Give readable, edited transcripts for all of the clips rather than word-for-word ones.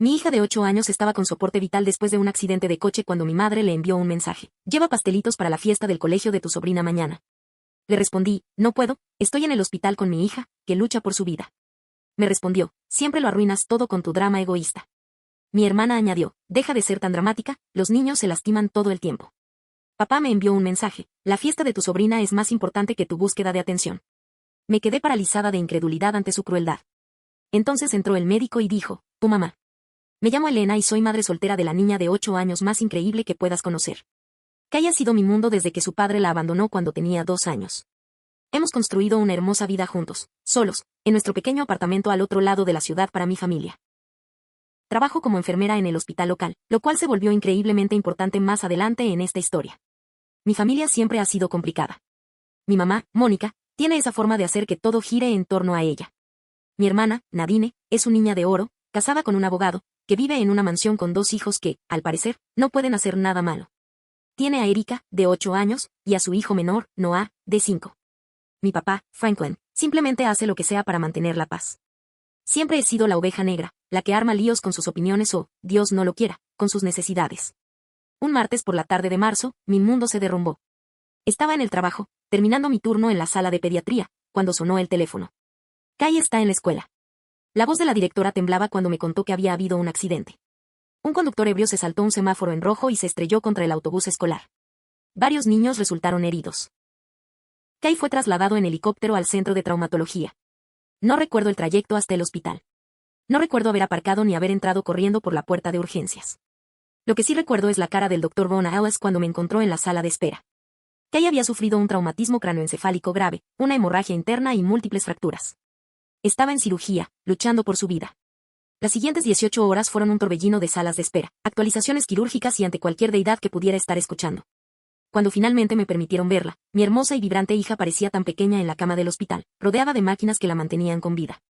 Mi hija de 8 años estaba con soporte vital después de un accidente de coche cuando mi madre le envió un mensaje. Lleva pastelitos para la fiesta del colegio de tu sobrina mañana. Le respondí, no puedo, estoy en el hospital con mi hija, que lucha por su vida. Me respondió, siempre lo arruinas todo con tu drama egoísta. Mi hermana añadió, deja de ser tan dramática, los niños se lastiman todo el tiempo. Papá me envió un mensaje, la fiesta de tu sobrina es más importante que tu búsqueda de atención. Me quedé paralizada de incredulidad ante su crueldad. Entonces entró el médico y dijo, tu mamá. Me llamo Elena y soy madre soltera de la niña de 8 años más increíble que puedas conocer. Kai ha sido mi mundo desde que su padre la abandonó cuando tenía 2 años. Hemos construido una hermosa vida juntos, solos, en nuestro pequeño apartamento al otro lado de la ciudad para mi familia. Trabajo como enfermera en el hospital local, lo cual se volvió increíblemente importante más adelante en esta historia. Mi familia siempre ha sido complicada. Mi mamá, Mónica, tiene esa forma de hacer que todo gire en torno a ella. Mi hermana, Nadine, es una niña de oro, casada con un abogado, que vive en una mansión con 2 hijos que, al parecer, no pueden hacer nada malo. Tiene a Erika, de 8 años, y a su hijo menor, Noah, de 5. Mi papá, Franklin, simplemente hace lo que sea para mantener la paz. Siempre he sido la oveja negra, la que arma líos con sus opiniones o, Dios no lo quiera, con sus necesidades. Un martes por la tarde de marzo, mi mundo se derrumbó. Estaba en el trabajo, terminando mi turno en la sala de pediatría, cuando sonó el teléfono. Kai está en la escuela. La voz de la directora temblaba cuando me contó que había habido un accidente. Un conductor ebrio se saltó un semáforo en rojo y se estrelló contra el autobús escolar. Varios niños resultaron heridos. Kai fue trasladado en helicóptero al centro de traumatología. No recuerdo el trayecto hasta el hospital. No recuerdo haber aparcado ni haber entrado corriendo por la puerta de urgencias. Lo que sí recuerdo es la cara del Dr. Von Ellis cuando me encontró en la sala de espera. Kai había sufrido un traumatismo cráneoencefálico grave, una hemorragia interna y múltiples fracturas. Estaba en cirugía, luchando por su vida. Las siguientes 18 horas fueron un torbellino de salas de espera, actualizaciones quirúrgicas y ante cualquier deidad que pudiera estar escuchando. Cuando finalmente me permitieron verla, mi hermosa y vibrante hija parecía tan pequeña en la cama del hospital, rodeada de máquinas que la mantenían con vida.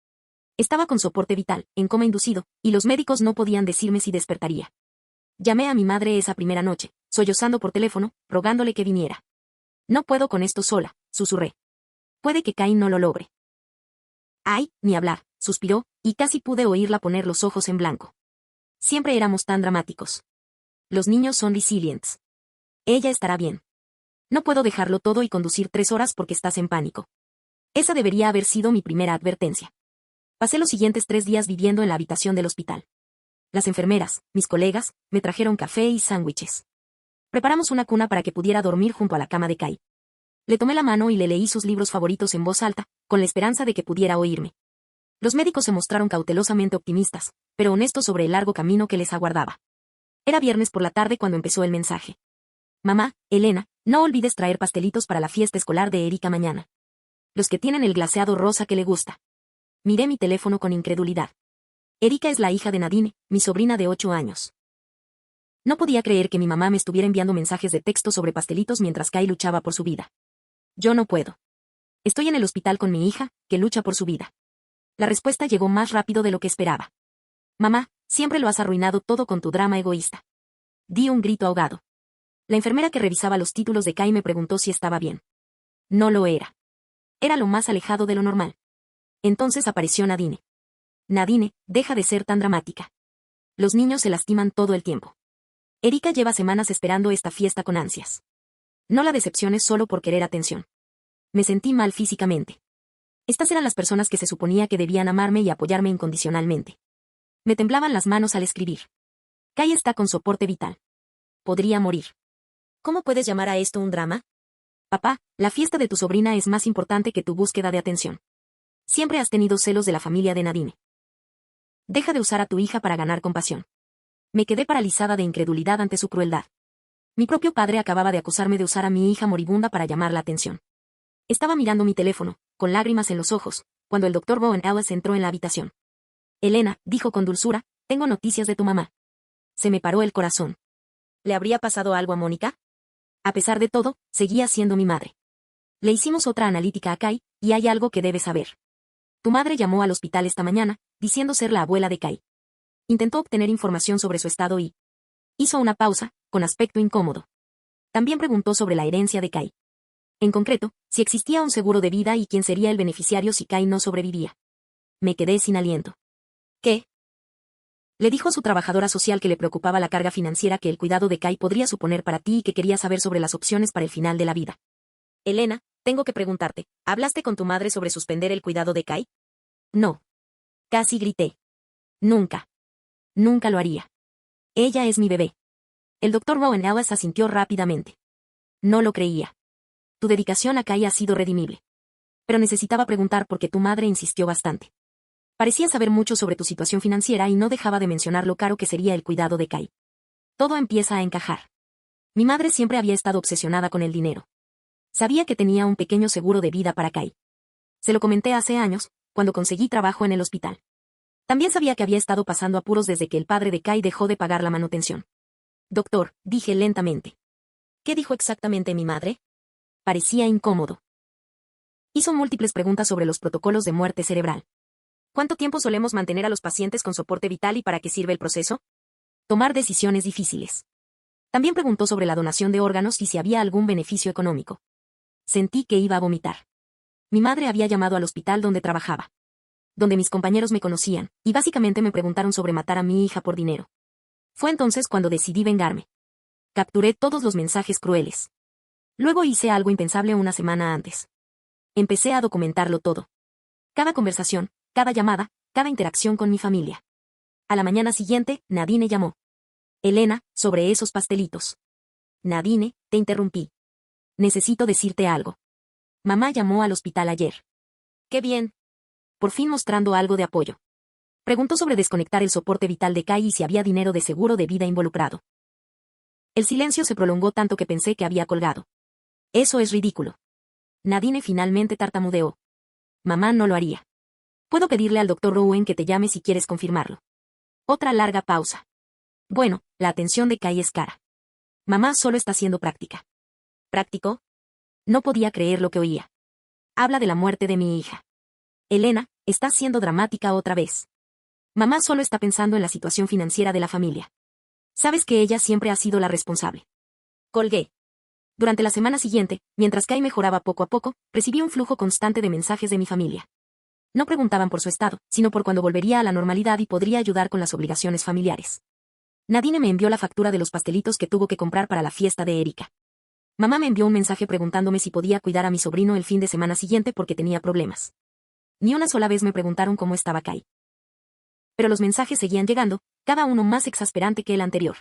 Estaba con soporte vital, en coma inducido, y los médicos no podían decirme si despertaría. Llamé a mi madre esa primera noche, sollozando por teléfono, rogándole que viniera. No puedo con esto sola, susurré. Puede que Kai no lo logre. Ay, ni hablar, suspiró, y casi pude oírla poner los ojos en blanco. Siempre éramos tan dramáticos. Los niños son resilientes. Ella estará bien. No puedo dejarlo todo y conducir 3 horas porque estás en pánico. Esa debería haber sido mi primera advertencia. Pasé los siguientes 3 días viviendo en la habitación del hospital. Las enfermeras, mis colegas, me trajeron café y sándwiches. Preparamos una cuna para que pudiera dormir junto a la cama de Kai. Le tomé la mano y le leí sus libros favoritos en voz alta, con la esperanza de que pudiera oírme. Los médicos se mostraron cautelosamente optimistas, pero honestos sobre el largo camino que les aguardaba. Era viernes por la tarde cuando empezó el mensaje. Mamá, Elena, no olvides traer pastelitos para la fiesta escolar de Erika mañana. Los que tienen el glaseado rosa que le gusta. Miré mi teléfono con incredulidad. Erika es la hija de Nadine, mi sobrina de 8 años. No podía creer que mi mamá me estuviera enviando mensajes de texto sobre pastelitos mientras Kai luchaba por su vida. Yo no puedo. Estoy en el hospital con mi hija, que lucha por su vida. La respuesta llegó más rápido de lo que esperaba. Mamá, siempre lo has arruinado todo con tu drama egoísta. Di un grito ahogado. La enfermera que revisaba los títulos de Kai me preguntó si estaba bien. No lo era. Era lo más alejado de lo normal. Entonces apareció Nadine. Nadine, deja de ser tan dramática. Los niños se lastiman todo el tiempo. Erika lleva semanas esperando esta fiesta con ansias. No la decepciones solo por querer atención. Me sentí mal físicamente. Estas eran las personas que se suponía que debían amarme y apoyarme incondicionalmente. Me temblaban las manos al escribir. Kai está con soporte vital. Podría morir. ¿Cómo puedes llamar a esto un drama? Papá, la fiesta de tu sobrina es más importante que tu búsqueda de atención. Siempre has tenido celos de la familia de Nadine. Deja de usar a tu hija para ganar compasión. Me quedé paralizada de incredulidad ante su crueldad. Mi propio padre acababa de acusarme de usar a mi hija moribunda para llamar la atención. Estaba mirando mi teléfono, con lágrimas en los ojos, cuando el Dr. Von Ellis entró en la habitación. Elena, dijo con dulzura, tengo noticias de tu mamá. Se me paró el corazón. ¿Le habría pasado algo a Mónica? A pesar de todo, seguía siendo mi madre. Le hicimos otra analítica a Kai, y hay algo que debes saber. Tu madre llamó al hospital esta mañana, diciendo ser la abuela de Kai. Intentó obtener información sobre su estado y... hizo una pausa, con aspecto incómodo. También preguntó sobre la herencia de Kai. En concreto, si existía un seguro de vida y quién sería el beneficiario si Kai no sobrevivía. Me quedé sin aliento. ¿Qué? Le dijo a su trabajadora social que le preocupaba la carga financiera que el cuidado de Kai podría suponer para ti y que quería saber sobre las opciones para el final de la vida. Elena, tengo que preguntarte, ¿hablaste con tu madre sobre suspender el cuidado de Kai? No. Casi grité. Nunca. Nunca lo haría. Ella es mi bebé. El doctor Rowan Ellis asintió rápidamente. No lo creía. Tu dedicación a Kai ha sido redimible. Pero necesitaba preguntar porque tu madre insistió bastante. Parecía saber mucho sobre tu situación financiera y no dejaba de mencionar lo caro que sería el cuidado de Kai. Todo empieza a encajar. Mi madre siempre había estado obsesionada con el dinero. Sabía que tenía un pequeño seguro de vida para Kai. Se lo comenté hace años, cuando conseguí trabajo en el hospital. También sabía que había estado pasando apuros desde que el padre de Kai dejó de pagar la manutención. Doctor, dije lentamente. ¿Qué dijo exactamente mi madre? Parecía incómodo. Hizo múltiples preguntas sobre los protocolos de muerte cerebral. ¿Cuánto tiempo solemos mantener a los pacientes con soporte vital y para qué sirve el proceso? Tomar decisiones difíciles. También preguntó sobre la donación de órganos y si había algún beneficio económico. Sentí que iba a vomitar. Mi madre había llamado al hospital donde trabajaba, donde mis compañeros me conocían, y básicamente me preguntaron sobre matar a mi hija por dinero. Fue entonces cuando decidí vengarme. Capturé todos los mensajes crueles. Luego hice algo impensable una semana antes. Empecé a documentarlo todo. Cada conversación, cada llamada, cada interacción con mi familia. A la mañana siguiente, Nadine llamó. Elena, sobre esos pastelitos. Nadine, te interrumpí. Necesito decirte algo. Mamá llamó al hospital ayer. ¡Qué bien! Por fin mostrando algo de apoyo. Preguntó sobre desconectar el soporte vital de Kai y si había dinero de seguro de vida involucrado. El silencio se prolongó tanto que pensé que había colgado. Eso es ridículo. Nadine finalmente tartamudeó. Mamá no lo haría. Puedo pedirle al doctor Rowan que te llame si quieres confirmarlo. Otra larga pausa. Bueno, la atención de Kai es cara. Mamá solo está siendo práctica. ¿Práctico? No podía creer lo que oía. Habla de la muerte de mi hija. Elena, está siendo dramática otra vez. Mamá solo está pensando en la situación financiera de la familia. Sabes que ella siempre ha sido la responsable. Colgué. Durante la semana siguiente, mientras Kai mejoraba poco a poco, recibí un flujo constante de mensajes de mi familia. No preguntaban por su estado, sino por cuándo volvería a la normalidad y podría ayudar con las obligaciones familiares. Nadine me envió la factura de los pastelitos que tuvo que comprar para la fiesta de Erika. Mamá me envió un mensaje preguntándome si podía cuidar a mi sobrino el fin de semana siguiente porque tenía problemas. Ni una sola vez me preguntaron cómo estaba Kai. Pero los mensajes seguían llegando, cada uno más exasperante que el anterior.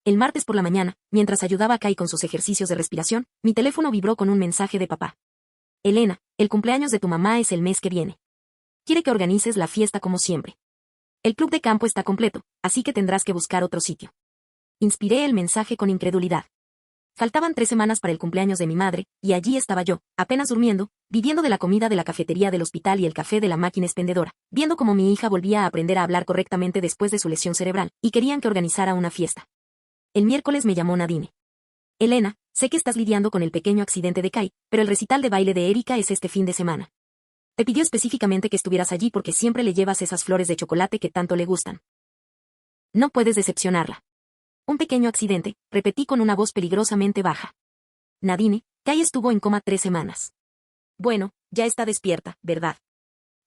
El martes por la mañana, mientras ayudaba a Kai con sus ejercicios de respiración, mi teléfono vibró con un mensaje de papá. Elena, el cumpleaños de tu mamá es el mes que viene. Quiere que organices la fiesta como siempre. El club de campo está completo, así que tendrás que buscar otro sitio. Inspiré el mensaje con incredulidad. Faltaban 3 semanas para el cumpleaños de mi madre, y allí estaba yo, apenas durmiendo, viviendo de la comida de la cafetería del hospital y el café de la máquina expendedora, viendo cómo mi hija volvía a aprender a hablar correctamente después de su lesión cerebral, y querían que organizara una fiesta. El miércoles me llamó Nadine. Elena, sé que estás lidiando con el pequeño accidente de Kai, pero el recital de baile de Erika es este fin de semana. Te pidió específicamente que estuvieras allí porque siempre le llevas esas flores de chocolate que tanto le gustan. No puedes decepcionarla. Un pequeño accidente, repetí con una voz peligrosamente baja. Nadine, Kai estuvo en coma 3 semanas. Bueno, ya está despierta, ¿verdad?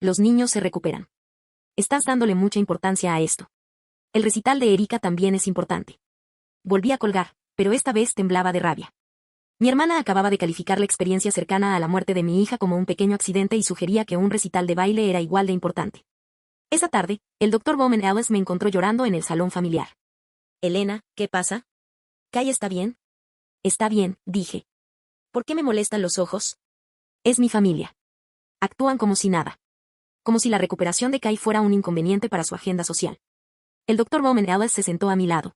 Los niños se recuperan. Estás dándole mucha importancia a esto. El recital de Erika también es importante. Volví a colgar, pero esta vez temblaba de rabia. Mi hermana acababa de calificar la experiencia cercana a la muerte de mi hija como un pequeño accidente y sugería que un recital de baile era igual de importante. Esa tarde, el doctor Bowman Ellis me encontró llorando en el salón familiar. Elena, ¿qué pasa? ¿Kai está bien? Está bien, dije. ¿Por qué me molestan los ojos? Es mi familia. Actúan como si nada. Como si la recuperación de Kai fuera un inconveniente para su agenda social. El doctor Bowman Ellis se sentó a mi lado.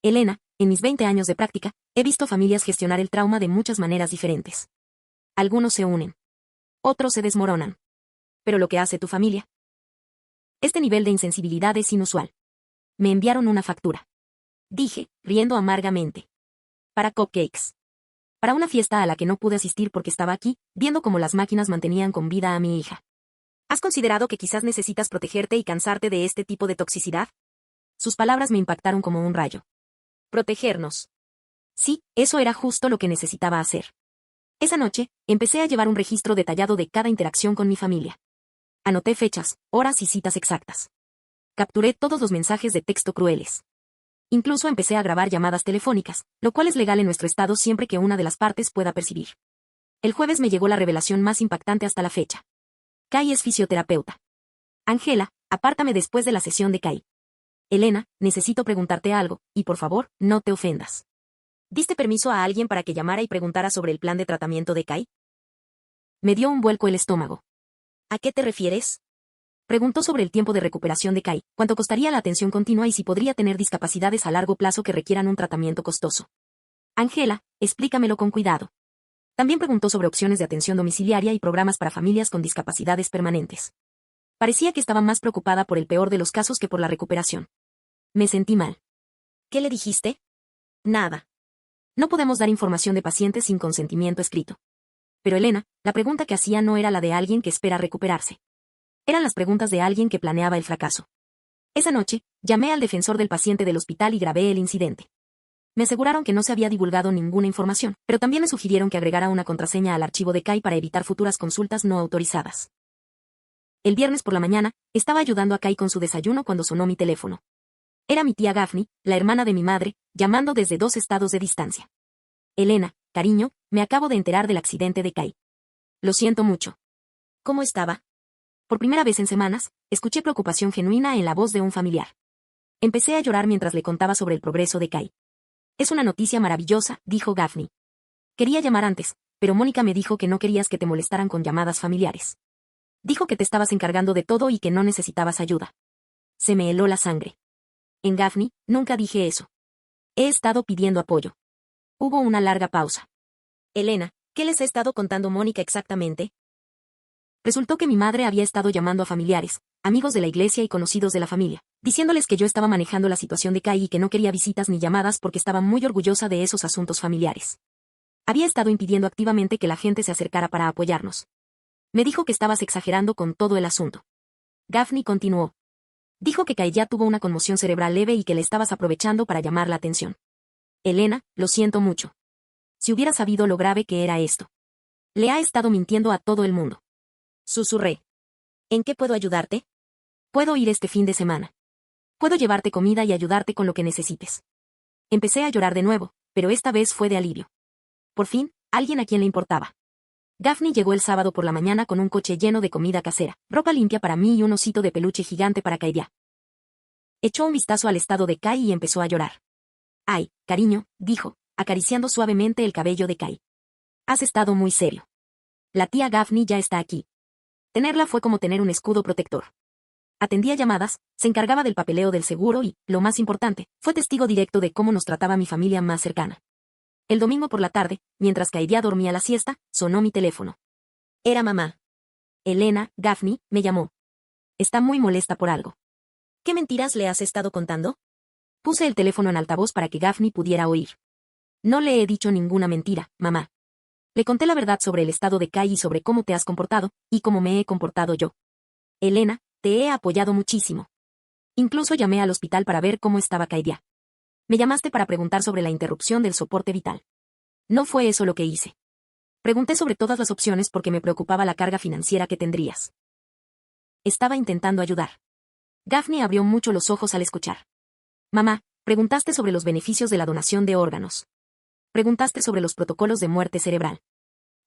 Elena, en mis 20 años de práctica, he visto familias gestionar el trauma de muchas maneras diferentes. Algunos se unen. Otros se desmoronan. Pero lo que hace tu familia. Este nivel de insensibilidad es inusual. Me enviaron una factura. Dije, riendo amargamente. Para cupcakes. Para una fiesta a la que no pude asistir porque estaba aquí, viendo cómo las máquinas mantenían con vida a mi hija. ¿Has considerado que quizás necesitas protegerte y cansarte de este tipo de toxicidad? Sus palabras me impactaron como un rayo. Protegernos. Sí, eso era justo lo que necesitaba hacer. Esa noche, empecé a llevar un registro detallado de cada interacción con mi familia. Anoté fechas, horas y citas exactas. Capturé todos los mensajes de texto crueles. Incluso empecé a grabar llamadas telefónicas, lo cual es legal en nuestro estado siempre que una de las partes pueda percibir. El jueves me llegó la revelación más impactante hasta la fecha. Kai es fisioterapeuta. Ángela, apártame después de la sesión de Kai. Elena, necesito preguntarte algo, y por favor, no te ofendas. ¿Diste permiso a alguien para que llamara y preguntara sobre el plan de tratamiento de Kai? Me dio un vuelco el estómago. ¿A qué te refieres? Preguntó sobre el tiempo de recuperación de Kai, cuánto costaría la atención continua y si podría tener discapacidades a largo plazo que requieran un tratamiento costoso. Ángela, explícamelo con cuidado. También preguntó sobre opciones de atención domiciliaria y programas para familias con discapacidades permanentes. Parecía que estaba más preocupada por el peor de los casos que por la recuperación. Me sentí mal. ¿Qué le dijiste? Nada. No podemos dar información de pacientes sin consentimiento escrito. Pero Elena, la pregunta que hacía no era la de alguien que espera recuperarse. Eran las preguntas de alguien que planeaba el fracaso. Esa noche, llamé al defensor del paciente del hospital y grabé el incidente. Me aseguraron que no se había divulgado ninguna información, pero también me sugirieron que agregara una contraseña al archivo de Kai para evitar futuras consultas no autorizadas. El viernes por la mañana, estaba ayudando a Kai con su desayuno cuando sonó mi teléfono. Era mi tía Gaffney, la hermana de mi madre, llamando desde 2 estados de distancia. Elena, cariño, me acabo de enterar del accidente de Kai. Lo siento mucho. ¿Cómo estaba? Por primera vez en semanas, escuché preocupación genuina en la voz de un familiar. Empecé a llorar mientras le contaba sobre el progreso de Kai. Es una noticia maravillosa, dijo Gaffney. Quería llamar antes, pero Mónica me dijo que no querías que te molestaran con llamadas familiares. Dijo que te estabas encargando de todo y que no necesitabas ayuda. Se me heló la sangre. En Gaffney, nunca dije eso. He estado pidiendo apoyo. Hubo una larga pausa. Elena, ¿qué les ha estado contando Mónica exactamente? Resultó que mi madre había estado llamando a familiares, amigos de la iglesia y conocidos de la familia, diciéndoles que yo estaba manejando la situación de Kai y que no quería visitas ni llamadas porque estaba muy orgullosa de esos asuntos familiares. Había estado impidiendo activamente que la gente se acercara para apoyarnos. Me dijo que estabas exagerando con todo el asunto. Gaffney continuó. Dijo que Kai ya tuvo una conmoción cerebral leve y que le estabas aprovechando para llamar la atención. Elena, lo siento mucho. Si hubiera sabido lo grave que era esto. Le ha estado mintiendo a todo el mundo. Susurré. ¿En qué puedo ayudarte? Puedo ir este fin de semana. Puedo llevarte comida y ayudarte con lo que necesites. Empecé a llorar de nuevo, pero esta vez fue de alivio. Por fin, alguien a quien le importaba. Gaffney llegó el sábado por la mañana con un coche lleno de comida casera, ropa limpia para mí y un osito de peluche gigante para Kairia. Echó un vistazo al estado de Kai y empezó a llorar. Ay, cariño, dijo, acariciando suavemente el cabello de Kai. Has estado muy serio. La tía Gaffney ya está aquí. Tenerla fue como tener un escudo protector. Atendía llamadas, se encargaba del papeleo del seguro y, lo más importante, fue testigo directo de cómo nos trataba mi familia más cercana. El domingo por la tarde, mientras Kairia dormía la siesta, sonó mi teléfono. Era mamá. Elena, Gaffney, me llamó. Está muy molesta por algo. ¿Qué mentiras le has estado contando? Puse el teléfono en altavoz para que Gaffney pudiera oír. No le he dicho ninguna mentira, mamá. Le conté la verdad sobre el estado de Kai y sobre cómo te has comportado, y cómo me he comportado yo. Elena, te he apoyado muchísimo. Incluso llamé al hospital para ver cómo estaba Kairia. Me llamaste para preguntar sobre la interrupción del soporte vital. No fue eso lo que hice. Pregunté sobre todas las opciones porque me preocupaba la carga financiera que tendrías. Estaba intentando ayudar. Gaffney abrió mucho los ojos al escuchar. Mamá, preguntaste sobre los beneficios de la donación de órganos. Preguntaste sobre los protocolos de muerte cerebral.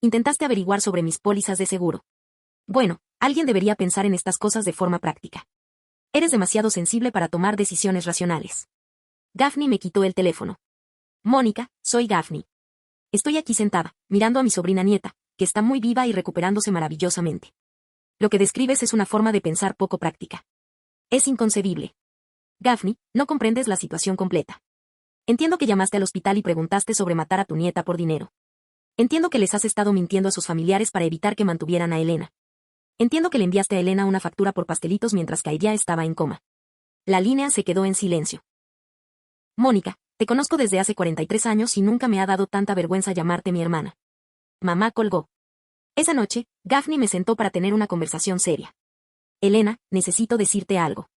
Intentaste averiguar sobre mis pólizas de seguro. Bueno, alguien debería pensar en estas cosas de forma práctica. Eres demasiado sensible para tomar decisiones racionales. Gaffney me quitó el teléfono. Mónica, soy Gaffney. Estoy aquí sentada, mirando a mi sobrina nieta, que está muy viva y recuperándose maravillosamente. Lo que describes es una forma de pensar poco práctica. Es inconcebible. Gaffney, no comprendes la situación completa. Entiendo que llamaste al hospital y preguntaste sobre matar a tu nieta por dinero. Entiendo que les has estado mintiendo a sus familiares para evitar que mantuvieran a Elena. Entiendo que le enviaste a Elena una factura por pastelitos mientras Kairia estaba en coma. La línea se quedó en silencio. Mónica, te conozco desde hace 43 años y nunca me ha dado tanta vergüenza llamarte mi hermana. Mamá colgó. Esa noche, Gaffney me sentó para tener una conversación seria. Elena, necesito decirte algo.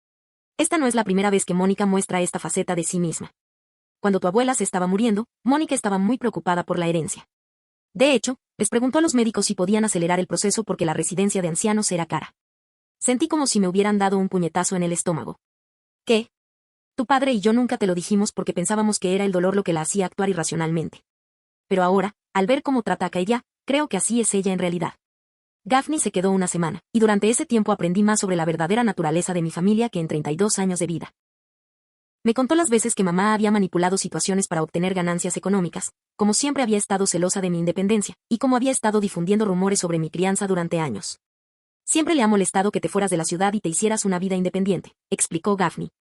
Esta no es la primera vez que Mónica muestra esta faceta de sí misma. Cuando tu abuela se estaba muriendo, Mónica estaba muy preocupada por la herencia. De hecho, les preguntó a los médicos si podían acelerar el proceso porque la residencia de ancianos era cara. Sentí como si me hubieran dado un puñetazo en el estómago. ¿Qué? Tu padre y yo nunca te lo dijimos porque pensábamos que era el dolor lo que la hacía actuar irracionalmente. Pero ahora, al ver cómo trata a Kaiya, creo que así es ella en realidad. Gaffney se quedó una semana, y durante ese tiempo aprendí más sobre la verdadera naturaleza de mi familia que en 32 años de vida. Me contó las veces que mamá había manipulado situaciones para obtener ganancias económicas, como siempre había estado celosa de mi independencia, y cómo había estado difundiendo rumores sobre mi crianza durante años. Siempre le ha molestado que te fueras de la ciudad y te hicieras una vida independiente, explicó Gaffney.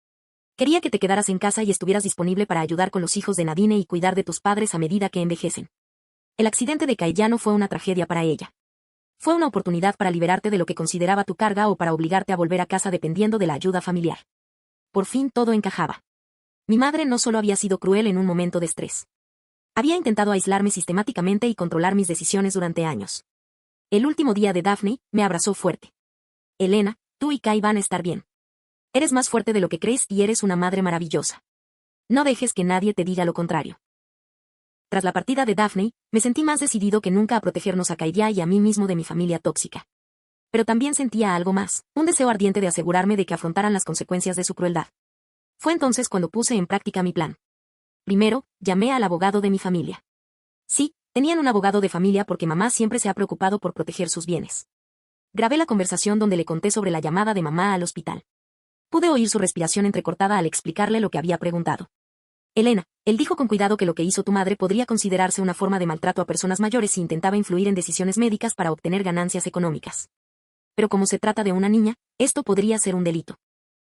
Quería que te quedaras en casa y estuvieras disponible para ayudar con los hijos de Nadine y cuidar de tus padres a medida que envejecen. El accidente de Kaiya no fue una tragedia para ella. Fue una oportunidad para liberarte de lo que consideraba tu carga o para obligarte a volver a casa dependiendo de la ayuda familiar. Por fin todo encajaba. Mi madre no solo había sido cruel en un momento de estrés. Había intentado aislarme sistemáticamente y controlar mis decisiones durante años. El último día de Daphne, me abrazó fuerte. Elena, tú y Kai van a estar bien. Eres más fuerte de lo que crees y eres una madre maravillosa. No dejes que nadie te diga lo contrario. Tras la partida de Daphne, me sentí más decidido que nunca a protegernos a Kaiya y a mí mismo de mi familia tóxica. Pero también sentía algo más, un deseo ardiente de asegurarme de que afrontaran las consecuencias de su crueldad. Fue entonces cuando puse en práctica mi plan. Primero, llamé al abogado de mi familia. Sí, tenían un abogado de familia porque mamá siempre se ha preocupado por proteger sus bienes. Grabé la conversación donde le conté sobre la llamada de mamá al hospital. Pude oír su respiración entrecortada al explicarle lo que había preguntado. Elena, él dijo con cuidado que lo que hizo tu madre podría considerarse una forma de maltrato a personas mayores si intentaba influir en decisiones médicas para obtener ganancias económicas. Pero como se trata de una niña, esto podría ser un delito.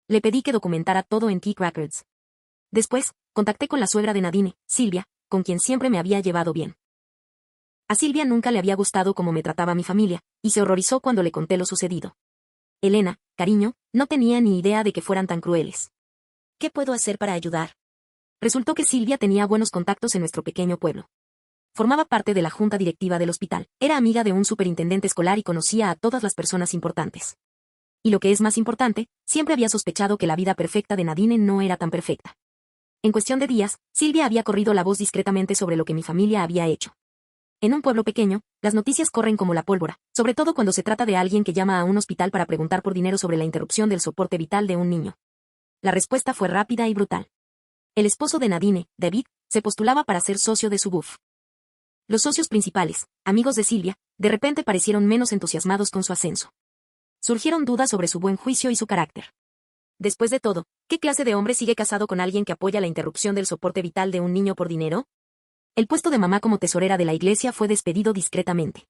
Le pedí que documentara todo en Keep Records. Después, contacté con la suegra de Nadine, Silvia, con quien siempre me había llevado bien. A Silvia nunca le había gustado cómo me trataba mi familia, y se horrorizó cuando le conté lo sucedido. Elena, cariño, no tenía ni idea de que fueran tan crueles. ¿Qué puedo hacer para ayudar? Resultó que Silvia tenía buenos contactos en nuestro pequeño pueblo. Formaba parte de la junta directiva del hospital, era amiga de un superintendente escolar y conocía a todas las personas importantes. Y lo que es más importante, siempre había sospechado que la vida perfecta de Nadine no era tan perfecta. En cuestión de días, Silvia había corrido la voz discretamente sobre lo que mi familia había hecho. En un pueblo pequeño, las noticias corren como la pólvora, sobre todo cuando se trata de alguien que llama a un hospital para preguntar por dinero sobre la interrupción del soporte vital de un niño. La respuesta fue rápida y brutal. El esposo de Nadine, David, se postulaba para ser socio de su buf. Los socios principales, amigos de Silvia, de repente parecieron menos entusiasmados con su ascenso. Surgieron dudas sobre su buen juicio y su carácter. Después de todo, ¿qué clase de hombre sigue casado con alguien que apoya la interrupción del soporte vital de un niño por dinero? El puesto de mamá como tesorera de la iglesia fue despedido discretamente.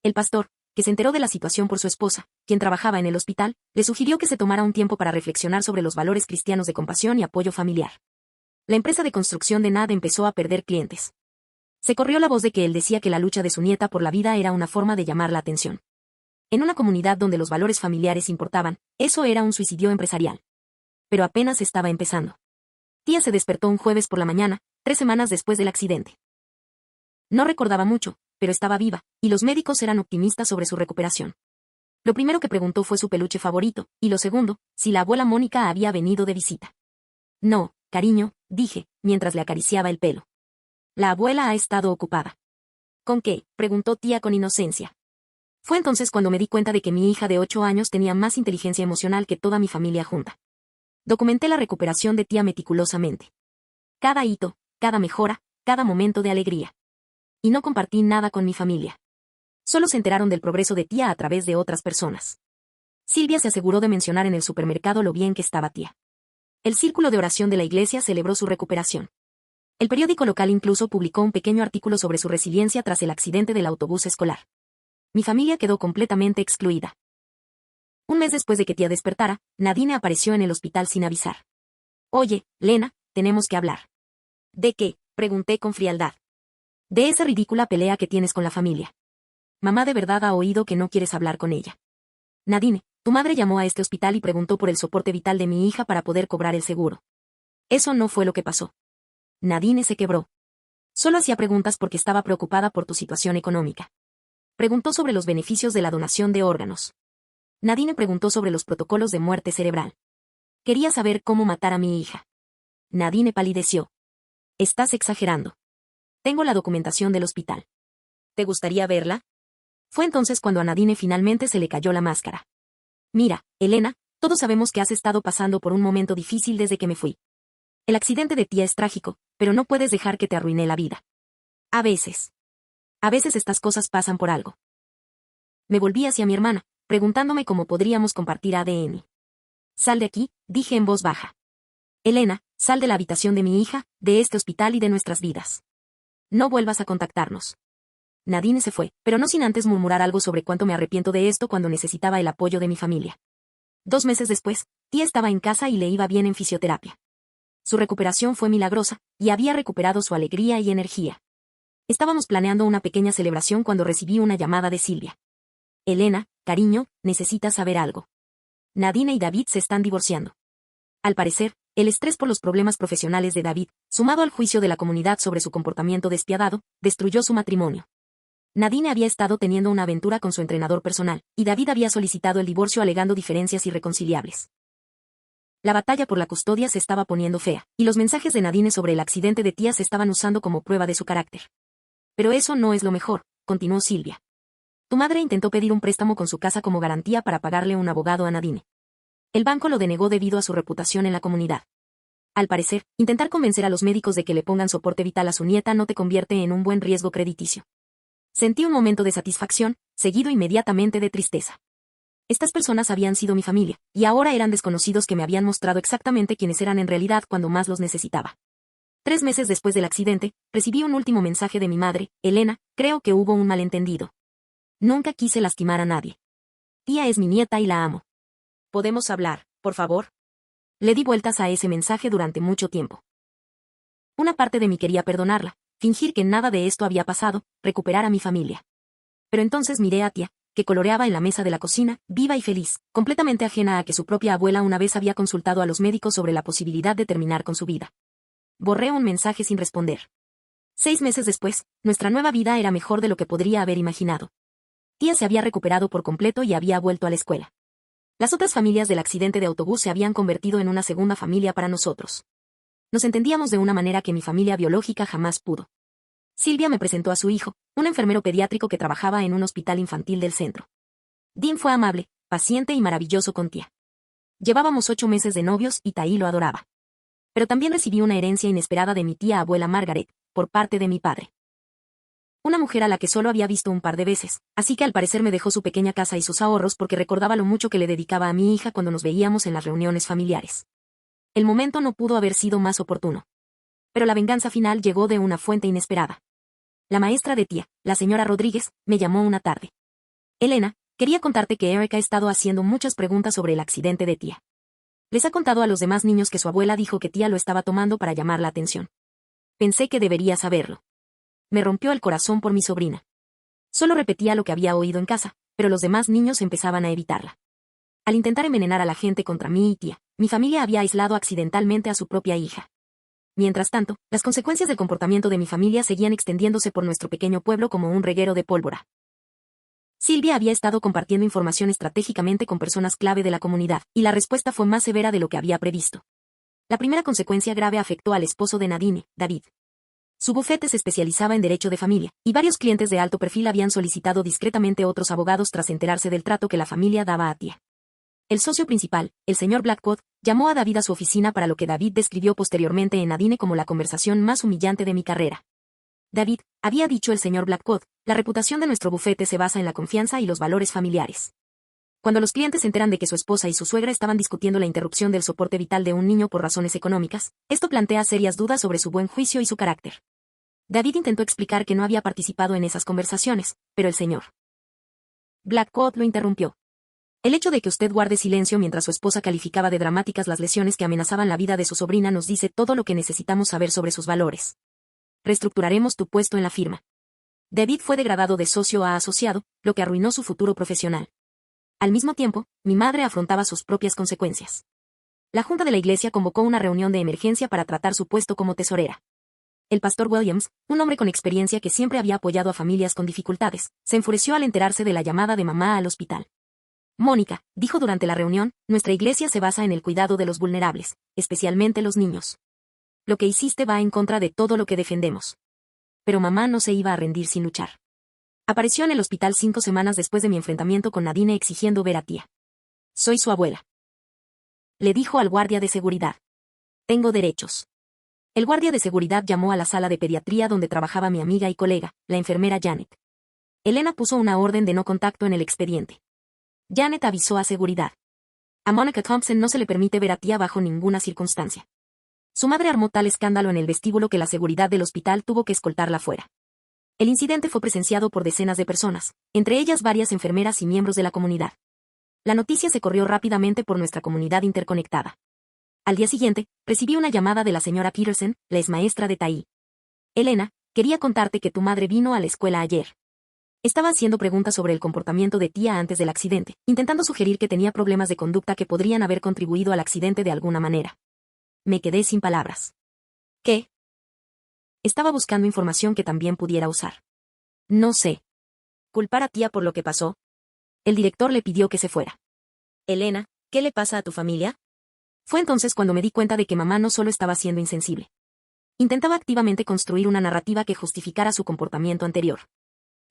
El pastor, que se enteró de la situación por su esposa, quien trabajaba en el hospital, le sugirió que se tomara un tiempo para reflexionar sobre los valores cristianos de compasión y apoyo familiar. La empresa de construcción de Nad empezó a perder clientes. Se corrió la voz de que él decía que la lucha de su nieta por la vida era una forma de llamar la atención. En una comunidad donde los valores familiares importaban, eso era un suicidio empresarial. Pero apenas estaba empezando. Tía se despertó un jueves por la mañana, 3 semanas después del accidente. No recordaba mucho, pero estaba viva, y los médicos eran optimistas sobre su recuperación. Lo primero que preguntó fue su peluche favorito, y lo segundo, si la abuela Mónica había venido de visita. No, cariño, dije, mientras le acariciaba el pelo. La abuela ha estado ocupada. ¿Con qué?, preguntó tía con inocencia. Fue entonces cuando me di cuenta de que mi hija de 8 años tenía más inteligencia emocional que toda mi familia junta. Documenté la recuperación de tía meticulosamente. Cada hito, cada mejora, cada momento de alegría. Y no compartí nada con mi familia. Solo se enteraron del progreso de tía a través de otras personas. Silvia se aseguró de mencionar en el supermercado lo bien que estaba tía. El círculo de oración de la iglesia celebró su recuperación. El periódico local incluso publicó un pequeño artículo sobre su resiliencia tras el accidente del autobús escolar. Mi familia quedó completamente excluida. Un mes después de que tía despertara, Nadine apareció en el hospital sin avisar. Oye, Lena, tenemos que hablar. ¿De qué?, pregunté con frialdad. De esa ridícula pelea que tienes con la familia. Mamá de verdad ha oído que no quieres hablar con ella. Nadine, tu madre llamó a este hospital y preguntó por el soporte vital de mi hija para poder cobrar el seguro. Eso no fue lo que pasó. Nadine se quebró. Solo hacía preguntas porque estaba preocupada por tu situación económica. Preguntó sobre los beneficios de la donación de órganos. Nadine preguntó sobre los protocolos de muerte cerebral. Quería saber cómo matar a mi hija. Nadine palideció. Estás exagerando. Tengo la documentación del hospital. ¿Te gustaría verla? Fue entonces cuando a Nadine finalmente se le cayó la máscara. Mira, Elena, Todos sabemos que has estado pasando por un momento difícil desde que me fui. El accidente de tía es trágico, pero no puedes dejar que te arruine la vida. A veces. A veces estas cosas pasan por algo. Me volví hacia mi hermana, preguntándome cómo podríamos compartir ADN. Sal de aquí, dije en voz baja. Elena, sal de la habitación de mi hija, de este hospital y de nuestras vidas. No vuelvas a contactarnos. Nadine se fue, pero no sin antes murmurar algo sobre cuánto me arrepiento de esto cuando necesitaba el apoyo de mi familia. 2 meses después, tía estaba en casa y le iba bien en fisioterapia. Su recuperación fue milagrosa, y había recuperado su alegría y energía. Estábamos planeando una pequeña celebración cuando recibí una llamada de Silvia. Elena, cariño, necesitas saber algo. Nadine y David se están divorciando. Al parecer, el estrés por los problemas profesionales de David, sumado al juicio de la comunidad sobre su comportamiento despiadado, destruyó su matrimonio. Nadine había estado teniendo una aventura con su entrenador personal, y David había solicitado el divorcio alegando diferencias irreconciliables. La batalla por la custodia se estaba poniendo fea, y los mensajes de Nadine sobre el accidente de tía se estaban usando como prueba de su carácter. Pero eso no es lo mejor, continuó Silvia. Tu madre intentó pedir un préstamo con su casa como garantía para pagarle un abogado a Nadine. El banco lo denegó debido a su reputación en la comunidad. Al parecer, intentar convencer a los médicos de que le pongan soporte vital a su nieta no te convierte en un buen riesgo crediticio. Sentí un momento de satisfacción, seguido inmediatamente de tristeza. Estas personas habían sido mi familia, y ahora eran desconocidos que me habían mostrado exactamente quiénes eran en realidad cuando más los necesitaba. 3 meses después del accidente, recibí un último mensaje de mi madre, Elena, creo que hubo un malentendido. Nunca quise lastimar a nadie. Tía es mi nieta y la amo. ¿Podemos hablar, por favor? Le di vueltas a ese mensaje durante mucho tiempo. Una parte de mí quería perdonarla, fingir que nada de esto había pasado, recuperar a mi familia. Pero entonces miré a tía, que coloreaba en la mesa de la cocina, viva y feliz, completamente ajena a que su propia abuela una vez había consultado a los médicos sobre la posibilidad de terminar con su vida. Borré un mensaje sin responder. 6 meses después, nuestra nueva vida era mejor de lo que podría haber imaginado. Tía se había recuperado por completo y había vuelto a la escuela. Las otras familias del accidente de autobús se habían convertido en una segunda familia para nosotros. Nos entendíamos de una manera que mi familia biológica jamás pudo. Silvia me presentó a su hijo, un enfermero pediátrico que trabajaba en un hospital infantil del centro. Dean fue amable, paciente y maravilloso con tía. Llevábamos 8 meses de novios y Taí lo adoraba. Pero también recibí una herencia inesperada de mi tía abuela Margaret, por parte de mi padre. Una mujer a la que solo había visto un par de veces, así que al parecer me dejó su pequeña casa y sus ahorros porque recordaba lo mucho que le dedicaba a mi hija cuando nos veíamos en las reuniones familiares. El momento no pudo haber sido más oportuno. Pero la venganza final llegó de una fuente inesperada. La maestra de tía, la señora Rodríguez, me llamó una tarde. Elena, quería contarte que Eric ha estado haciendo muchas preguntas sobre el accidente de tía. Les ha contado a los demás niños que su abuela dijo que tía lo estaba tomando para llamar la atención. Pensé que debería saberlo. Me rompió el corazón por mi sobrina. Solo repetía lo que había oído en casa, pero los demás niños empezaban a evitarla. Al intentar envenenar a la gente contra mí y tía, mi familia había aislado accidentalmente a su propia hija. Mientras tanto, las consecuencias del comportamiento de mi familia seguían extendiéndose por nuestro pequeño pueblo como un reguero de pólvora. Silvia había estado compartiendo información estratégicamente con personas clave de la comunidad, y la respuesta fue más severa de lo que había previsto. La primera consecuencia grave afectó al esposo de Nadine, David. Su bufete se especializaba en derecho de familia, y varios clientes de alto perfil habían solicitado discretamente otros abogados tras enterarse del trato que la familia daba a tía. El socio principal, el señor Blackwood, llamó a David a su oficina para lo que David describió posteriormente en Nadine como la conversación más humillante de mi carrera. David, había dicho el señor Blackwood, la reputación de nuestro bufete se basa en la confianza y los valores familiares. Cuando los clientes se enteran de que su esposa y su suegra estaban discutiendo la interrupción del soporte vital de un niño por razones económicas, esto plantea serias dudas sobre su buen juicio y su carácter. David intentó explicar que no había participado en esas conversaciones, pero el señor Blackwood lo interrumpió. El hecho de que usted guarde silencio mientras su esposa calificaba de dramáticas las lesiones que amenazaban la vida de su sobrina nos dice todo lo que necesitamos saber sobre sus valores. Reestructuraremos tu puesto en la firma. David fue degradado de socio a asociado, lo que arruinó su futuro profesional. Al mismo tiempo, mi madre afrontaba sus propias consecuencias. La junta de la iglesia convocó una reunión de emergencia para tratar su puesto como tesorera. El pastor Williams, un hombre con experiencia que siempre había apoyado a familias con dificultades, se enfureció al enterarse de la llamada de mamá al hospital. Mónica, dijo durante la reunión, nuestra iglesia se basa en el cuidado de los vulnerables, especialmente los niños. Lo que hiciste va en contra de todo lo que defendemos. Pero mamá no se iba a rendir sin luchar. Apareció en el hospital 5 semanas después de mi enfrentamiento con Nadine exigiendo ver a tía. Soy su abuela. le dijo al guardia de seguridad. Tengo derechos. El guardia de seguridad llamó a la sala de pediatría donde trabajaba mi amiga y colega, la enfermera Janet. Elena puso una orden de no contacto en el expediente. Janet avisó a seguridad. A Monica Thompson no se le permite ver a tía bajo ninguna circunstancia. Su madre armó tal escándalo en el vestíbulo que la seguridad del hospital tuvo que escoltarla fuera. El incidente fue presenciado por decenas de personas, entre ellas varias enfermeras y miembros de la comunidad. La noticia se corrió rápidamente por nuestra comunidad interconectada. Al día siguiente, recibí una llamada de la señora Peterson, la exmaestra de Tai. Elena, quería contarte que tu madre vino a la escuela ayer. Estaba haciendo preguntas sobre el comportamiento de tía antes del accidente, intentando sugerir que tenía problemas de conducta que podrían haber contribuido al accidente de alguna manera. Me quedé sin palabras. ¿Qué? Estaba buscando información que también pudiera usar. No sé. ¿Culpar a tía por lo que pasó? El director le pidió que se fuera. Elena, ¿qué le pasa a tu familia? Fue entonces cuando me di cuenta de que mamá no solo estaba siendo insensible. Intentaba activamente construir una narrativa que justificara su comportamiento anterior.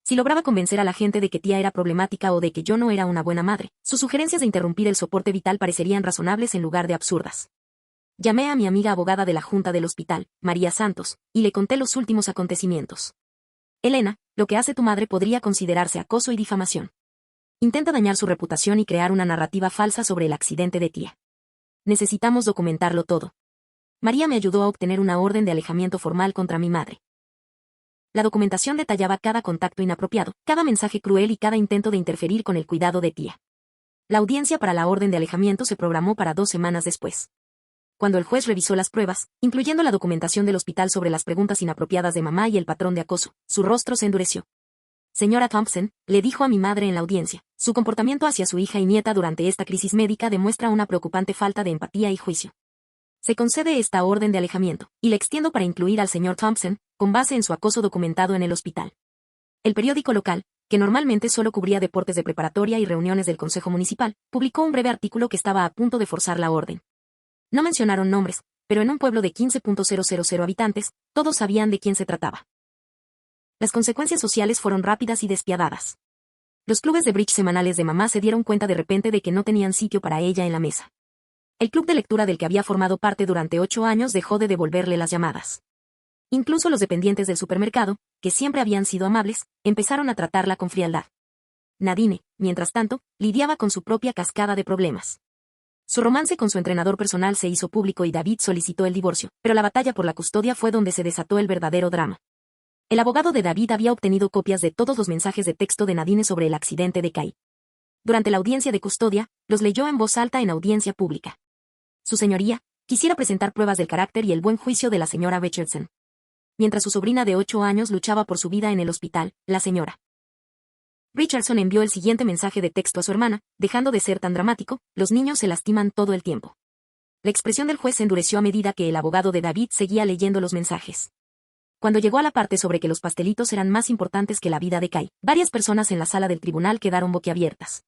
Si lograba convencer a la gente de que tía era problemática o de que yo no era una buena madre, sus sugerencias de interrumpir el soporte vital parecerían razonables en lugar de absurdas. Llamé a mi amiga abogada de la Junta del Hospital, María Santos, y le conté los últimos acontecimientos. Elena, lo que hace tu madre podría considerarse acoso y difamación. Intenta dañar su reputación y crear una narrativa falsa sobre el accidente de tía. Necesitamos documentarlo todo. María me ayudó a obtener una orden de alejamiento formal contra mi madre. La documentación detallaba cada contacto inapropiado, cada mensaje cruel y cada intento de interferir con el cuidado de tía. La audiencia para la orden de alejamiento se programó para 2 semanas después. Cuando el juez revisó las pruebas, incluyendo la documentación del hospital sobre las preguntas inapropiadas de mamá y el patrón de acoso, su rostro se endureció. Señora Thompson, le dijo a mi madre en la audiencia, su comportamiento hacia su hija y nieta durante esta crisis médica demuestra una preocupante falta de empatía y juicio. Se concede esta orden de alejamiento, y la extiendo para incluir al señor Thompson, con base en su acoso documentado en el hospital. El periódico local, que normalmente solo cubría deportes de preparatoria y reuniones del Consejo Municipal, publicó un breve artículo que estaba a punto de forzar la orden. No mencionaron nombres, pero en un pueblo de 15.000 habitantes, todos sabían de quién se trataba. Las consecuencias sociales fueron rápidas y despiadadas. Los clubes de bridge semanales de mamá se dieron cuenta de repente de que no tenían sitio para ella en la mesa. El club de lectura del que había formado parte durante 8 años dejó de devolverle las llamadas. Incluso los dependientes del supermercado, que siempre habían sido amables, empezaron a tratarla con frialdad. Nadine, mientras tanto, lidiaba con su propia cascada de problemas. Su romance con su entrenador personal se hizo público y David solicitó el divorcio, pero la batalla por la custodia fue donde se desató el verdadero drama. El abogado de David había obtenido copias de todos los mensajes de texto de Nadine sobre el accidente de Kai. Durante la audiencia de custodia, los leyó en voz alta en audiencia pública. Su señoría, quisiera presentar pruebas del carácter y el buen juicio de la señora Richardson. Mientras su sobrina de 8 años luchaba por su vida en el hospital, la señora Richardson envió el siguiente mensaje de texto a su hermana, dejando de ser tan dramático, los niños se lastiman todo el tiempo. La expresión del juez se endureció a medida que el abogado de David seguía leyendo los mensajes. Cuando llegó a la parte sobre que los pastelitos eran más importantes que la vida de Kai, varias personas en la sala del tribunal quedaron boquiabiertas.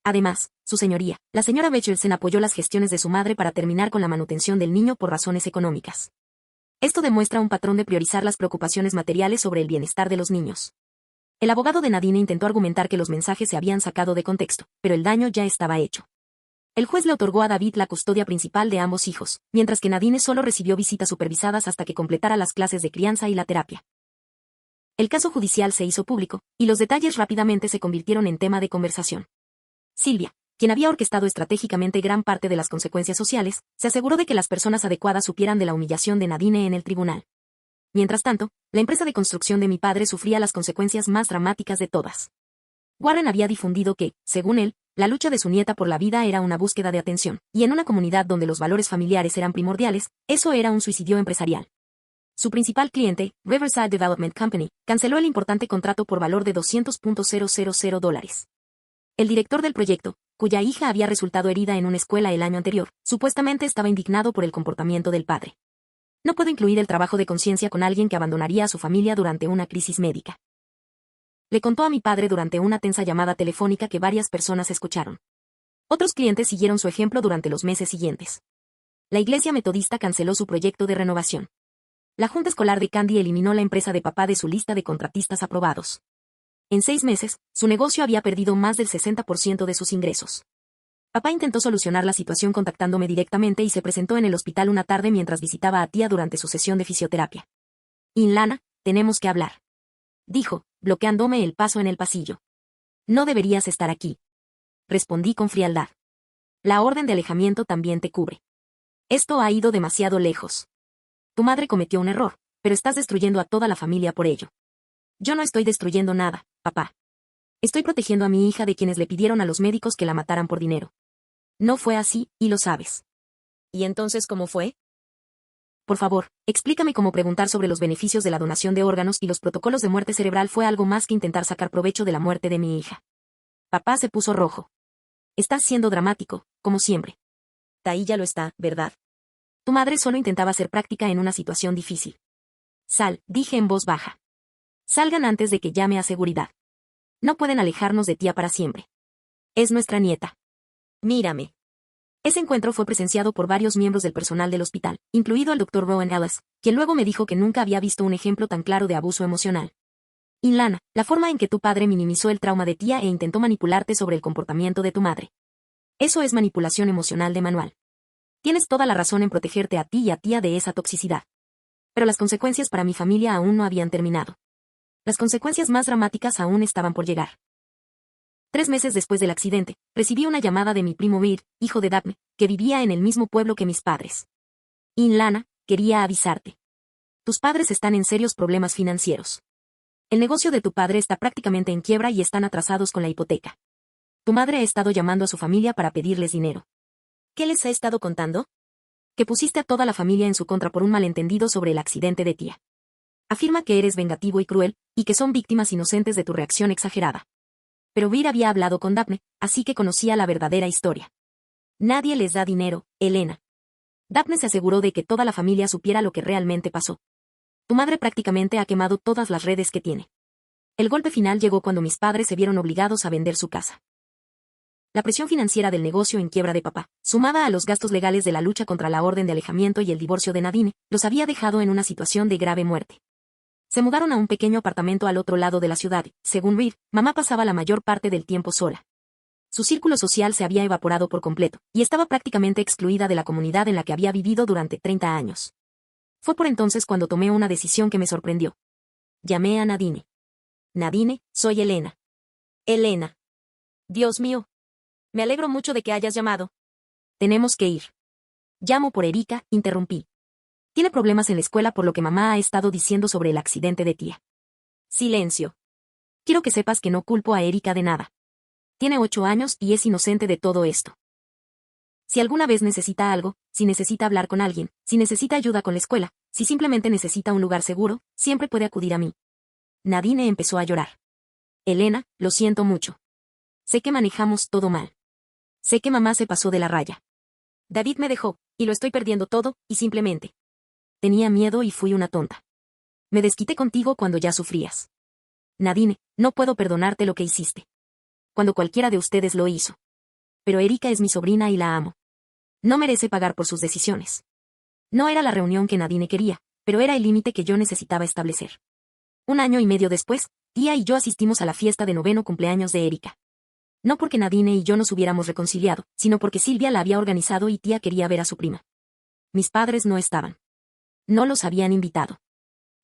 Además, su señoría, la señora Richardson apoyó las gestiones de su madre para terminar con la manutención del niño por razones económicas. Esto demuestra un patrón de priorizar las preocupaciones materiales sobre el bienestar de los niños. El abogado de Nadine intentó argumentar que los mensajes se habían sacado de contexto, pero el daño ya estaba hecho. El juez le otorgó a David la custodia principal de ambos hijos, mientras que Nadine solo recibió visitas supervisadas hasta que completara las clases de crianza y la terapia. El caso judicial se hizo público, y los detalles rápidamente se convirtieron en tema de conversación. Silvia, quien había orquestado estratégicamente gran parte de las consecuencias sociales, se aseguró de que las personas adecuadas supieran de la humillación de Nadine en el tribunal. Mientras tanto, la empresa de construcción de mi padre sufría las consecuencias más dramáticas de todas. Warren había difundido que, según él, la lucha de su nieta por la vida era una búsqueda de atención, y en una comunidad donde los valores familiares eran primordiales, eso era un suicidio empresarial. Su principal cliente, Riverside Development Company, canceló el importante contrato por valor de $200,000. El director del proyecto, cuya hija había resultado herida en una escuela el año anterior, supuestamente estaba indignado por el comportamiento del padre. No puedo incluir el trabajo de conciencia con alguien que abandonaría a su familia durante una crisis médica. Le contó a mi padre durante una tensa llamada telefónica que varias personas escucharon. Otros clientes siguieron su ejemplo durante los meses siguientes. La iglesia metodista canceló su proyecto de renovación. La junta escolar de Candy eliminó la empresa de papá de su lista de contratistas aprobados. En 6 meses, su negocio había perdido más del 60% de sus ingresos. Papá intentó solucionar la situación contactándome directamente y se presentó en el hospital una tarde mientras visitaba a tía durante su sesión de fisioterapia. Inlana, tenemos que hablar. Dijo, bloqueándome el paso en el pasillo. No deberías estar aquí. Respondí con frialdad. La orden de alejamiento también te cubre. Esto ha ido demasiado lejos. Tu madre cometió un error, pero estás destruyendo a toda la familia por ello. Yo no estoy destruyendo nada, papá. Estoy protegiendo a mi hija de quienes le pidieron a los médicos que la mataran por dinero. No fue así, y lo sabes. ¿Y entonces cómo fue? Por favor, explícame cómo preguntar sobre los beneficios de la donación de órganos y los protocolos de muerte cerebral fue algo más que intentar sacar provecho de la muerte de mi hija. Papá se puso rojo. Estás siendo dramático, como siempre. Ahí ya lo está, ¿verdad? Tu madre solo intentaba ser práctica en una situación difícil. Sal, dije en voz baja. Salgan antes de que llame a seguridad. No pueden alejarnos de tía para siempre. Es nuestra nieta. Mírame. Ese encuentro fue presenciado por varios miembros del personal del hospital, incluido el Dr. Rowan Ellis, quien luego me dijo que nunca había visto un ejemplo tan claro de abuso emocional. Inlana, la forma en que tu padre minimizó el trauma de tía e intentó manipularte sobre el comportamiento de tu madre. Eso es manipulación emocional de manual. Tienes toda la razón en protegerte a ti y a tía de esa toxicidad. Pero las consecuencias para mi familia aún no habían terminado. Las consecuencias más dramáticas aún estaban por llegar. 3 meses después del accidente, recibí una llamada de mi primo Reed, hijo de Daphne, que vivía en el mismo pueblo que mis padres. Inlana, quería avisarte. Tus padres están en serios problemas financieros. El negocio de tu padre está prácticamente en quiebra y están atrasados con la hipoteca. Tu madre ha estado llamando a su familia para pedirles dinero. ¿Qué les ha estado contando? Que pusiste a toda la familia en su contra por un malentendido sobre el accidente de tía. Afirma que eres vengativo y cruel, y que son víctimas inocentes de tu reacción exagerada. Pero Reed había hablado con Daphne, así que conocía la verdadera historia. Nadie les da dinero, Elena. Daphne se aseguró de que toda la familia supiera lo que realmente pasó. Tu madre prácticamente ha quemado todas las redes que tiene. El golpe final llegó cuando mis padres se vieron obligados a vender su casa. La presión financiera del negocio en quiebra de papá, sumada a los gastos legales de la lucha contra la orden de alejamiento y el divorcio de Nadine, los había dejado en una situación de grave muerte. Se mudaron a un pequeño apartamento al otro lado de la ciudad. Según Reed, mamá pasaba la mayor parte del tiempo sola. Su círculo social se había evaporado por completo, y estaba prácticamente excluida de la comunidad en la que había vivido durante 30 años. Fue por entonces cuando tomé una decisión que me sorprendió. Llamé a Nadine. Nadine, soy Elena. Elena. Dios mío. Me alegro mucho de que hayas llamado. Tenemos que ir. Llamo por Erika, interrumpí. Tiene problemas en la escuela por lo que mamá ha estado diciendo sobre el accidente de tía. Silencio. Quiero que sepas que no culpo a Erika de nada. Tiene 8 años y es inocente de todo esto. Si alguna vez necesita algo, si necesita hablar con alguien, si necesita ayuda con la escuela, si simplemente necesita un lugar seguro, siempre puede acudir a mí. Nadine empezó a llorar. Elena, lo siento mucho. Sé que manejamos todo mal. Sé que mamá se pasó de la raya. David me dejó, y lo estoy perdiendo todo, y simplemente. Tenía miedo y fui una tonta. Me desquité contigo cuando ya sufrías. Nadine, no puedo perdonarte lo que hiciste. Cuando cualquiera de ustedes lo hizo. Pero Erika es mi sobrina y la amo. No merece pagar por sus decisiones. No era la reunión que Nadine quería, pero era el límite que yo necesitaba establecer. 1 año y medio después, tía y yo asistimos a la fiesta de 9º cumpleaños de Erika. No porque Nadine y yo nos hubiéramos reconciliado, sino porque Silvia la había organizado y tía quería ver a su prima. Mis padres no estaban. No los habían invitado.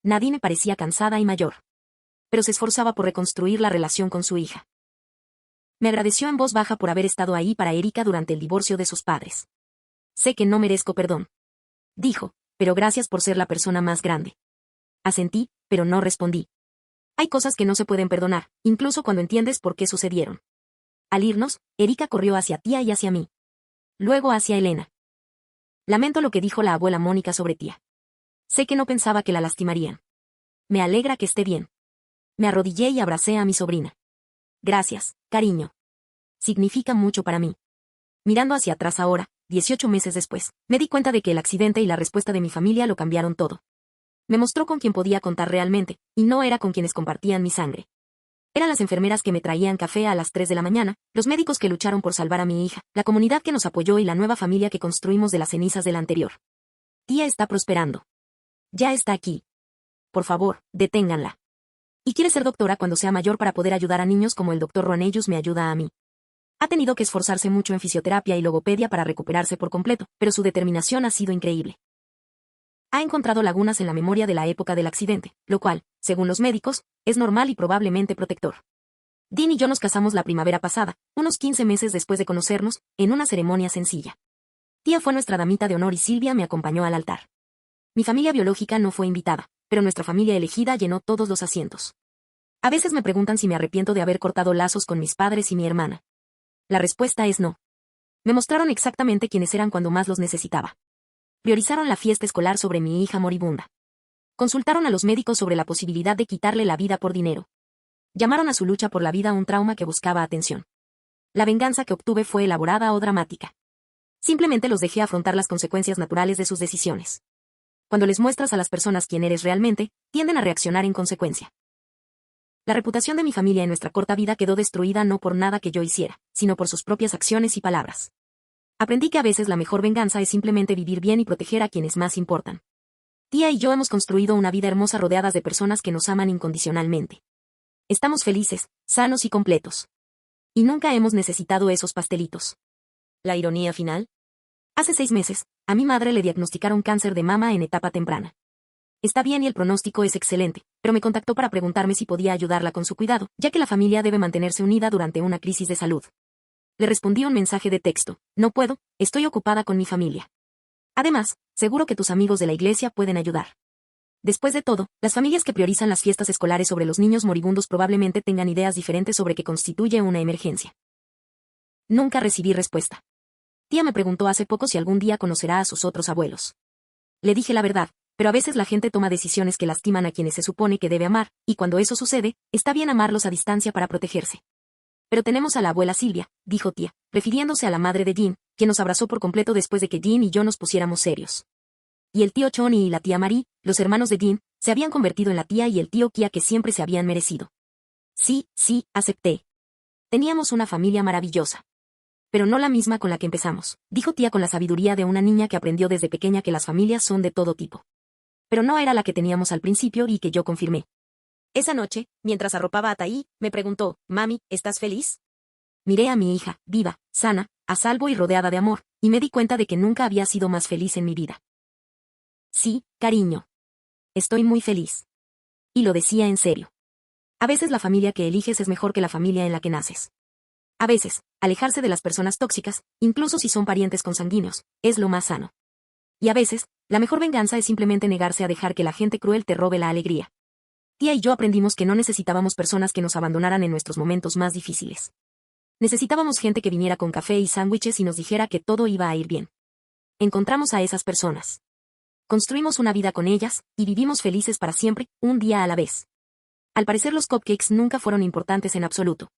Nadine parecía cansada y mayor. Pero se esforzaba por reconstruir la relación con su hija. Me agradeció en voz baja por haber estado ahí para Erika durante el divorcio de sus padres. Sé que no merezco perdón. Dijo, pero gracias por ser la persona más grande. Asentí, pero no respondí. Hay cosas que no se pueden perdonar, incluso cuando entiendes por qué sucedieron. Al irnos, Erika corrió hacia tía y hacia mí. Luego hacia Elena. Lamento lo que dijo la abuela Mónica sobre tía. Sé que no pensaba que la lastimarían. Me alegra que esté bien. Me arrodillé y abracé a mi sobrina. Gracias, cariño. Significa mucho para mí. Mirando hacia atrás ahora, 18 meses después, me di cuenta de que el accidente y la respuesta de mi familia lo cambiaron todo. Me mostró con quién podía contar realmente, y no era con quienes compartían mi sangre. Eran las enfermeras que me traían café a las 3 de la mañana, los médicos que lucharon por salvar a mi hija, la comunidad que nos apoyó y la nueva familia que construimos de las cenizas de la anterior. Tía está prosperando. Ya está aquí. Por favor, deténganla. Y quiere ser doctora cuando sea mayor para poder ayudar a niños como el doctor Ronellus me ayuda a mí. Ha tenido que esforzarse mucho en fisioterapia y logopedia para recuperarse por completo, pero su determinación ha sido increíble. Ha encontrado lagunas en la memoria de la época del accidente, lo cual, según los médicos, es normal y probablemente protector. Dean y yo nos casamos la primavera pasada, unos 15 meses después de conocernos, en una ceremonia sencilla. Tía fue nuestra damita de honor y Silvia me acompañó al altar. Mi familia biológica no fue invitada, pero nuestra familia elegida llenó todos los asientos. A veces me preguntan si me arrepiento de haber cortado lazos con mis padres y mi hermana. La respuesta es no. Me mostraron exactamente quiénes eran cuando más los necesitaba. Priorizaron la fiesta escolar sobre mi hija moribunda. Consultaron a los médicos sobre la posibilidad de quitarle la vida por dinero. Llamaron a su lucha por la vida un trauma que buscaba atención. La venganza que obtuve fue elaborada o dramática. Simplemente los dejé afrontar las consecuencias naturales de sus decisiones. Cuando les muestras a las personas quién eres realmente, tienden a reaccionar en consecuencia. La reputación de mi familia en nuestra corta vida quedó destruida no por nada que yo hiciera, sino por sus propias acciones y palabras. Aprendí que a veces la mejor venganza es simplemente vivir bien y proteger a quienes más importan. Tía y yo hemos construido una vida hermosa rodeadas de personas que nos aman incondicionalmente. Estamos felices, sanos y completos. Y nunca hemos necesitado esos pastelitos. ¿La ironía final? Hace 6 meses, a mi madre le diagnosticaron cáncer de mama en etapa temprana. Está bien y el pronóstico es excelente, pero me contactó para preguntarme si podía ayudarla con su cuidado, ya que la familia debe mantenerse unida durante una crisis de salud. Le respondí un mensaje de texto: no puedo, estoy ocupada con mi familia. Además, seguro que tus amigos de la iglesia pueden ayudar. Después de todo, las familias que priorizan las fiestas escolares sobre los niños moribundos probablemente tengan ideas diferentes sobre qué constituye una emergencia. Nunca recibí respuesta. Tía me preguntó hace poco si algún día conocerá a sus otros abuelos. Le dije la verdad, pero a veces la gente toma decisiones que lastiman a quienes se supone que debe amar, y cuando eso sucede, está bien amarlos a distancia para protegerse. Pero tenemos a la abuela Silvia, dijo tía, refiriéndose a la madre de Jean, quien nos abrazó por completo después de que Jean y yo nos pusiéramos serios. Y el tío Choni y la tía Marie, los hermanos de Jean, se habían convertido en la tía y el tío Kia que siempre se habían merecido. Sí, acepté. Teníamos una familia maravillosa. Pero no la misma con la que empezamos, dijo tía con la sabiduría de una niña que aprendió desde pequeña que las familias son de todo tipo. Pero no era la que teníamos al principio y que yo confirmé. Esa noche, mientras arropaba a Taí, me preguntó: Mami, ¿estás feliz? Miré a mi hija, viva, sana, a salvo y rodeada de amor, y me di cuenta de que nunca había sido más feliz en mi vida. Sí, cariño. Estoy muy feliz. Y lo decía en serio. A veces la familia que eliges es mejor que la familia en la que naces. A veces, alejarse de las personas tóxicas, incluso si son parientes consanguíneos, es lo más sano. Y a veces, la mejor venganza es simplemente negarse a dejar que la gente cruel te robe la alegría. Tía y yo aprendimos que no necesitábamos personas que nos abandonaran en nuestros momentos más difíciles. Necesitábamos gente que viniera con café y sándwiches y nos dijera que todo iba a ir bien. Encontramos a esas personas. Construimos una vida con ellas, y vivimos felices para siempre, un día a la vez. Al parecer los cupcakes nunca fueron importantes en absoluto.